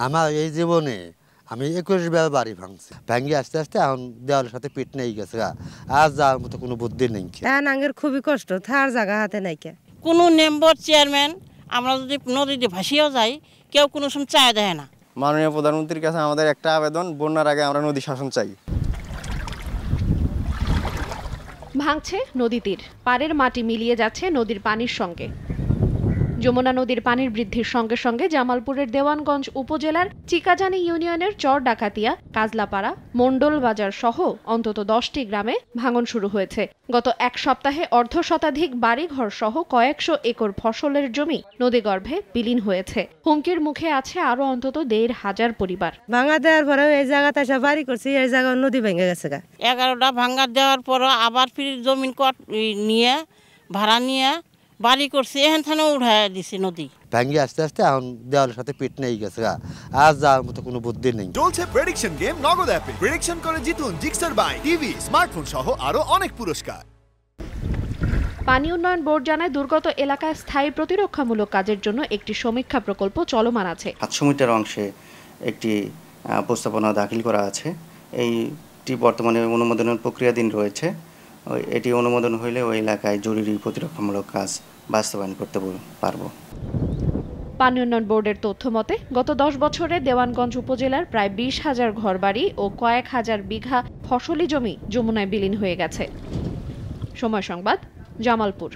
আমার এই জীবনে আমি 21 বার বাড়ি ভাঙছি, ভাঙি আস্তে আস্তে এখন দেওয়ালের সাথে পিঠ নেই গেছে, আর যাওয়ার মতো কোনো বুদ্ধি নেই। নাঙ্গের খুবই কষ্ট, থার জায়গা হাতে নাই। কোনো মেম্বার চেয়ারম্যান আমরা যদি নদীতে ভাসিয়েও যাই, কেউ কোনো সময় চায় দেয় না। মাননীয় প্রধানমন্ত্রীর কাছে আমাদের একটা আবেদন, বন্যার আগে আমরা নদী শাসন চাই। ভাঙছে নদী তীর, পাড়ের মাটি মিলিয়ে যাচ্ছে নদীর পানির সঙ্গে। যমুনা নদীর পানির বৃদ্ধির সঙ্গে সঙ্গে জামালপুরের দেওয়ানগঞ্জ উপজেলার চিকাজানি ইউনিয়নের চর ডাকাতিয়া, কাজলাপাড়া, মণ্ডল বাজার সহ অন্তত 10টি গ্রামে ভাঙন শুরু হয়েছে। গত এক সপ্তাহে অর্ধশতাধিক বাড়িঘর সহ কয়েকশো একর ফসলের জমি নদীগর্ভে বিলীন হয়েছে। হুমকির মুখে আছে আরো অন্তত 1,500 পরিবার। ভাঙা দেওয়ার পরে এই জায়গাতে এসে বাড়ি করছি, এই জায়গা নদী ভেঙে গেছে। 11টা ভাঙা দেওয়ার পর আবার ফির জমিন নিয়ে ভাড়া নিয়ে বাড়ি করছি, এখান থেকে উঠাই দিছি নদী। ভাঙি আস্তে আস্তে এখন দেওয়ালের সাথে পিঠ নেই গেছে, আর যাওয়ার মতো কোনো বুদ্ধি নেই। চলছে প্রেডিকশন গেম নগদ অ্যাপে। প্রেডিকশন করে জিতুন জিক্সার বাইক, টিভি, স্মার্টফোন সহ আরো অনেক পুরস্কার। পানি উন্নয়ন বোর্ড জানায় দুর্গত এলাকায় স্থায়ী প্রতিরক্ষামূলক কাজের জন্য একটি সমীক্ষা প্রকল্প চলমান আছে। 700 মিটার অংশে একটি প্রস্তাবনা দাখিল করা আছে। এইটি বর্তমানে অনুমোদনের প্রক্রিয়াধীন রয়েছে। এটি অনুমোদন হইলে ওই এলাকায় জরুরি প্রতিরক্ষামূলক কাজ বাস্তবায়ন করতে পারবো। পানি উন্নয়ন বোর্ডের তথ্য মতে গত 10 বছরে দেওয়ানগঞ্জ উপজেলার প্রায় 20,000 ঘরবাড়ি ও কয়েক হাজার বিঘা ফসলি জমি যমুনায় বিলীন হয়ে গেছে। সময় সংবাদ, জামালপুর।